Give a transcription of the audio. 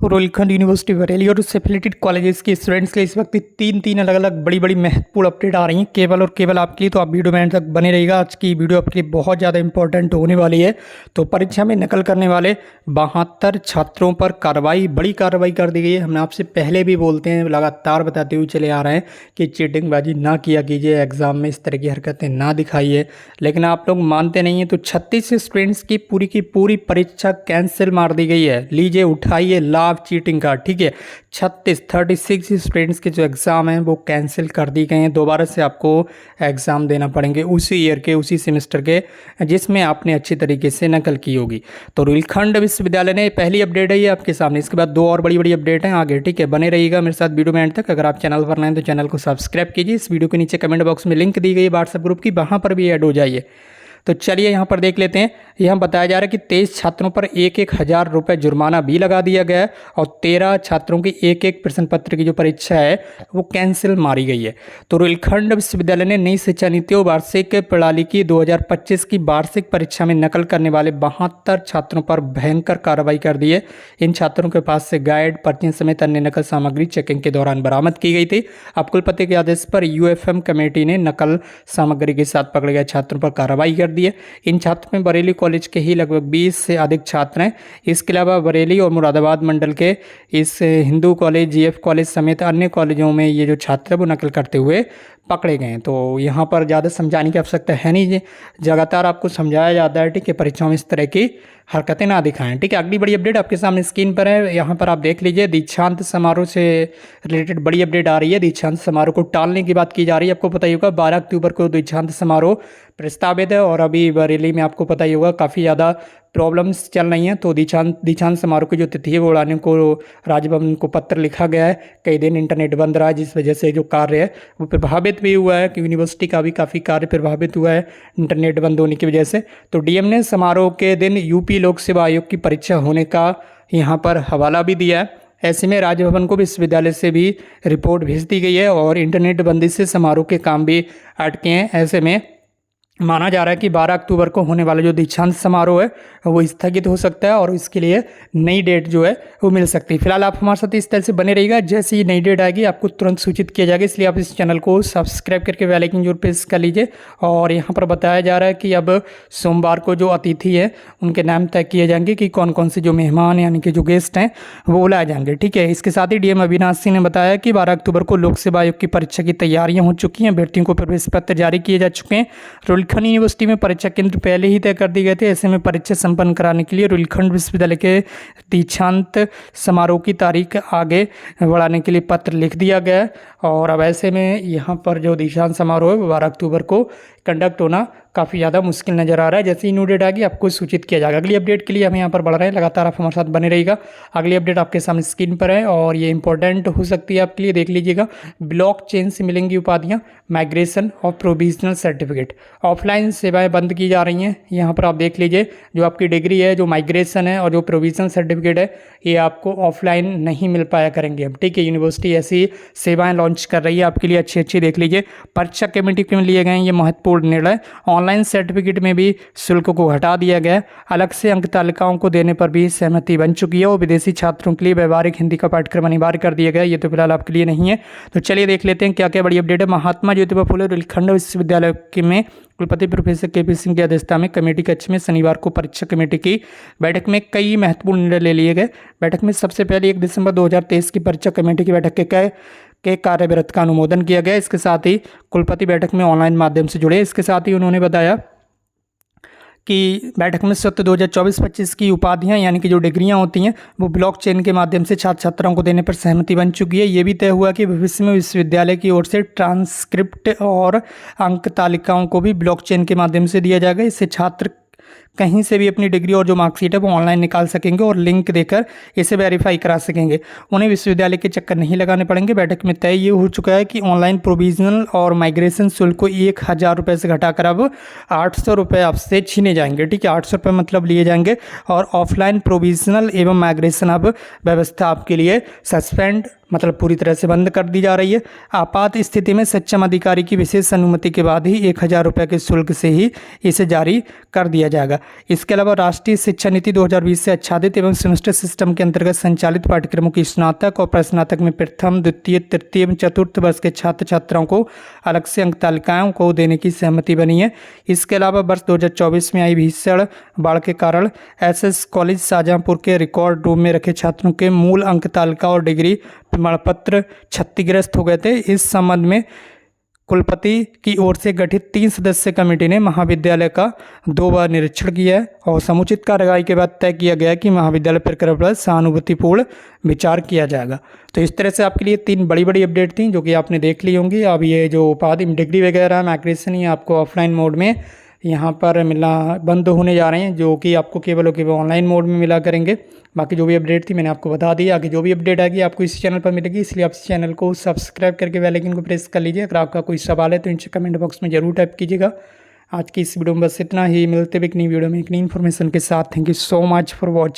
Rohilkhand university Bareilly और उससे affiliated colleges के स्टूडेंट्स के लिए इस वक्त तीन अलग अलग बड़ी बड़ी महत्वपूर्ण अपडेट आ रही हैं केवल और केवल आपके लिए। तो आप वीडियो में एंड तक बने रहिएगा। आज की वीडियो आपके लिए बहुत ज़्यादा इंपॉर्टेंट होने वाली है। तो परीक्षा में नकल करने वाले 72 छात्रों पर बड़ी कार्रवाई कर दी गई है। हमने आपसे पहले भी बोलते हैं, लगातार बताते हुए चले आ रहे हैं कि चीटिंगबाजी ना किया कीजिए, एग्जाम में इस तरह की हरकतें ना दिखाइए, लेकिन आप लोग मानते नहीं हैं। तो 36 स्टूडेंट्स की पूरी परीक्षा कैंसिल मार दी गई है। लीजिए उठाइए लाभ चीटिंग का, ठीक है। 36 स्टूडेंट्स के जो एग्ज़ाम हैं वो कैंसिल कर दी गए हैं। दोबारा से आपको एग्ज़ाम देना पड़ेंगे उसी ईयर के, उसी सेमेस्टर के, जिसमें आपने अच्छी तरीके से नकल की होगी। तो रुहेलखंड विश्वविद्यालय ने पहली अपडेट है ये आपके सामने। इसके बाद दो और बड़ी अपडेट हैं आगे, ठीक है। बने रहिएगा मेरे साथ वीडियो में एंड तक। अगर आप चैनल पर नए हैं तो चैनल को सब्सक्राइब कीजिए। इस वीडियो के नीचे कमेंट बॉक्स में लिंक दी गई है व्हाट्सएप ग्रुप की, वहाँ पर भी ऐड हो जाइए। तो चलिए यहाँ पर देख लेते हैं। यहाँ बताया जा रहा है कि 23 छात्रों पर 1,000 रुपये जुर्माना भी लगा दिया गया है और 13 छात्रों की एक प्रश्न पत्र की जो परीक्षा है वो कैंसिल मारी गई है। तो रुहेलखंड विश्वविद्यालय ने नई शिक्षा नीति और वार्षिक प्रणाली की 2025 की वार्षिक परीक्षा में नकल करने वाले 72 छात्रों पर भयंकर कार्रवाई कर दी है। इन छात्रों के पास से गाइड, पर्ची समेत अन्य नकल सामग्री चेकिंग के दौरान बरामद की गई थी। अब कुलपति के आदेश पर यूएफएम कमेटी ने नकल सामग्री के साथ पकड़े गए छात्रों पर कार्रवाई कर दी है। इन छात्रों में बरेली कॉलेज के ही लगभग 20 से अधिक छात्र हैं। इसके अलावा बरेली और मुरादाबाद मंडल के इस हिंदू कॉलेज, जीएफ कॉलेज समेत अन्य कॉलेजों में ये जो छात्र है वो नकल करते हुए पकड़े गए हैं। तो यहाँ पर ज़्यादा समझाने की आवश्यकता है नहीं, लगातार आपको समझाया जाता है, ठीक है। परीक्षाओं में इस तरह की हरकतें ना दिखाएं, ठीक है। अगली बड़ी अपडेट आपके सामने स्क्रीन पर है, यहाँ पर आप देख लीजिए। दीक्षांत समारोह से रिलेटेड बड़ी अपडेट आ रही है। दीक्षांत समारोह को टालने की बात की जा रही है। आपको पता ही होगा 12 अक्टूबर को दीक्षांत समारोह प्रस्तावित है और अभी बरेली में आपको पता ही होगा काफ़ी ज़्यादा प्रॉब्लम्स चल रही हैं। तो दीक्षांत समारोह की जो तिथि है वो उड़ाने को राजभवन को पत्र लिखा गया है। कई दिन इंटरनेट बंद रहा है, जिस वजह से जो कार्य है वो प्रभावित भी हुआ है कि यूनिवर्सिटी का भी काफ़ी कार्य प्रभावित हुआ है इंटरनेट बंद होने की वजह से। तो डीएम ने समारोह के दिन यूपी लोक सेवा आयोग की परीक्षा होने का यहाँ पर हवाला भी दिया है। ऐसे में राजभवन को विश्वविद्यालय से भी रिपोर्ट भेज दी गई है और इंटरनेट बंदी से समारोह के काम भी अटके हैं। ऐसे में माना जा रहा है कि 12 अक्टूबर को होने वाला जो दीक्षांत समारोह है वो स्थगित हो सकता है और इसके लिए नई डेट जो है वो मिल सकती है। फिलहाल आप हमारे साथ इस तरह से बने रहिएगा, जैसे ही नई डेट आएगी आपको तुरंत सूचित किया जाएगा। इसलिए आप इस चैनल को सब्सक्राइब करके बेल आइकन जरूर प्रेस कर लीजिए। और यहाँ पर बताया जा रहा है कि अब सोमवार को जो अतिथि है उनके नाम तय किए जाएंगे कि कौन कौन से जो मेहमान यानी कि जो गेस्ट हैं वो बुलाए जाएंगे, ठीक है। इसके साथ ही डीएम अविनाश सिंह ने बताया कि 12 अक्टूबर को लोक सेवा आयोग की परीक्षा की तैयारियाँ हो चुकी हैं। अभ्यर्थियों को प्रवेश पत्र जारी किए जा चुके हैं। रुहेलखंड यूनिवर्सिटी में परीक्षा केंद्र पहले ही तय कर दिए गए थे। ऐसे में परीक्षा संपन्न कराने के लिए रुहेलखंड विश्वविद्यालय के दीक्षांत समारोह की तारीख आगे बढ़ाने के लिए पत्र लिख दिया गया है। और अब ऐसे में यहाँ पर जो दीक्षांत समारोह है 12 अक्टूबर को कंडक्ट होना काफ़ी ज़्यादा मुश्किल नज़र आ रहा है। जैसे ही न्यू डेट आएगी आपको सूचित किया जाएगा। अगली अपडेट के लिए हम यहाँ पर बढ़ रहे हैं, लगातार आप हमारे साथ बने रहिएगा। अगली अपडेट आपके सामने स्क्रीन पर है और ये इंपॉर्टेंट हो सकती है आपके लिए, देख लीजिएगा। ब्लॉकचेन से मिलेंगी उपाधियाँ, माइग्रेशन और प्रोविजनल सर्टिफिकेट। ऑफलाइन सेवाएं बंद की जा रही हैं। यहाँ पर आप देख लीजिए, जो आपकी डिग्री है, जो माइग्रेशन है और जो प्रोविजनल सर्टिफिकेट है, ये आपको ऑफलाइन नहीं मिल पाया करेंगे अब, ठीक है। यूनिवर्सिटी ऐसी सेवाएँ लॉन्च कर रही है आपके लिए, अच्छी देख लीजिए। परीक्षा कमेटी के लिए गए ये महत्वपूर्ण निर्णय। ऑनलाइन सर्टिफिकेट में भी शुल्क को हटा दिया गया। अलग से अंक तालिकाओं को देने पर भी सहमति बन चुकी है और विदेशी छात्रों के लिए व्यवहारिक हिंदी का पाठ्यक्रम अनिवार्य कर दिया गया। ये तो फिलहाल आपके लिए नहीं है। तो चलिए देख लेते हैं क्या क्या बड़ी अपडेट है। महात्मा ज्योतिबा फुले रुहेलखंड विश्वविद्यालय में कुलपति प्रोफेसर केपी सिंह की अध्यक्षता में कमेटी कक्ष में शनिवार को परीक्षा कमेटी की बैठक में कई महत्वपूर्ण निर्णय ले लिए गए। बैठक में सबसे पहले 1 दिसंबर 2023 की परीक्षा कमेटी की बैठक के कार्यविरत का अनुमोदन किया गया। इसके साथ ही कुलपति बैठक में ऑनलाइन माध्यम से जुड़े। इसके साथ ही उन्होंने बताया कि बैठक में सत्र 2024-25 की उपाधियां यानी कि जो डिग्रियां होती हैं वो ब्लॉकचेन के माध्यम से छात्र छात्राओं को देने पर सहमति बन चुकी है। ये भी तय हुआ कि भविष्य में विश्वविद्यालय की ओर से ट्रांसक्रिप्ट और अंक तालिकाओं को भी ब्लॉकचेन के माध्यम से दिया जाएगा। इससे छात्र कहीं से भी अपनी डिग्री और जो मार्कशीट है वो ऑनलाइन निकाल सकेंगे और लिंक देकर इसे वेरीफाई करा सकेंगे। उन्हें विश्वविद्यालय के चक्कर नहीं लगाने पड़ेंगे। बैठक में तय ये हो चुका है कि ऑनलाइन प्रोविजनल और माइग्रेशन शुल्क को 1,000 रुपये से घटाकर अब 800 रुपये आपसे छीने जाएंगे, ठीक है। 800 रुपये मतलब लिए जाएंगे और ऑफलाइन प्रोविजनल एवं माइग्रेशन अब व्यवस्था आपके लिए सस्पेंड मतलब पूरी तरह से बंद कर दी जा रही है। आपात स्थिति में सक्षम अधिकारी की विशेष अनुमति के बाद ही 1,000 रुपये के शुल्क से ही इसे जारी कर दिया जाएगा। इसके अलावा राष्ट्रीय शिक्षा नीति 2020 से आच्छादित एवं सेमेस्टर सिस्टम के अंतर्गत संचालित पाठ्यक्रमों की स्नातक और प्रस्नातक में प्रथम, द्वितीय, तृतीय एवं चतुर्थ वर्ष के छात्र छात्राओं को अलग से अंक तालिकाओं को देने की सहमति बनी है। इसके अलावा वर्ष 2024 में आई भीषण बाढ़ के कारण एसएस कॉलेज शाहजहांपुर के रिकॉर्ड रूम में रखे छात्रों के मूल अंक तालिका और डिग्री प्रमाण पत्र क्षतिग्रस्त हो गए थे। इस संबंध में कुलपति की ओर से गठित 3 सदस्यीय कमेटी ने महाविद्यालय का 2 बार निरीक्षण किया है और समुचित कार्रवाई के बाद तय किया गया कि महाविद्यालय प्रकरण पर सहानुभूतिपूर्ण विचार किया जाएगा। तो इस तरह से आपके लिए 3 बड़ी बड़ी अपडेट थी जो कि आपने देख ली होंगी। अब ये जो उपाधि डिग्री वगैरह माइग्रेशन ये आपको ऑफलाइन मोड में यहाँ पर मिलना बंद होने जा रहे हैं, जो कि आपको केवल और केवल ऑनलाइन मोड में मिला करेंगे। बाकी जो भी अपडेट थी मैंने आपको बता दी। आगे जो भी अपडेट आएगी आपको इस चैनल पर मिलेगी, इसलिए आप इस चैनल को सब्सक्राइब करके बेल आइकन को प्रेस कर लीजिए। अगर आपका कोई सवाल है तो इनसे कमेंट बॉक्स में जरूर टाइप कीजिएगा। आज की इस वीडियो में बस इतना ही। मिलते भी एक नई वीडियो में एक नई इन्फॉर्मेशन के साथ। Thank you so much for watching.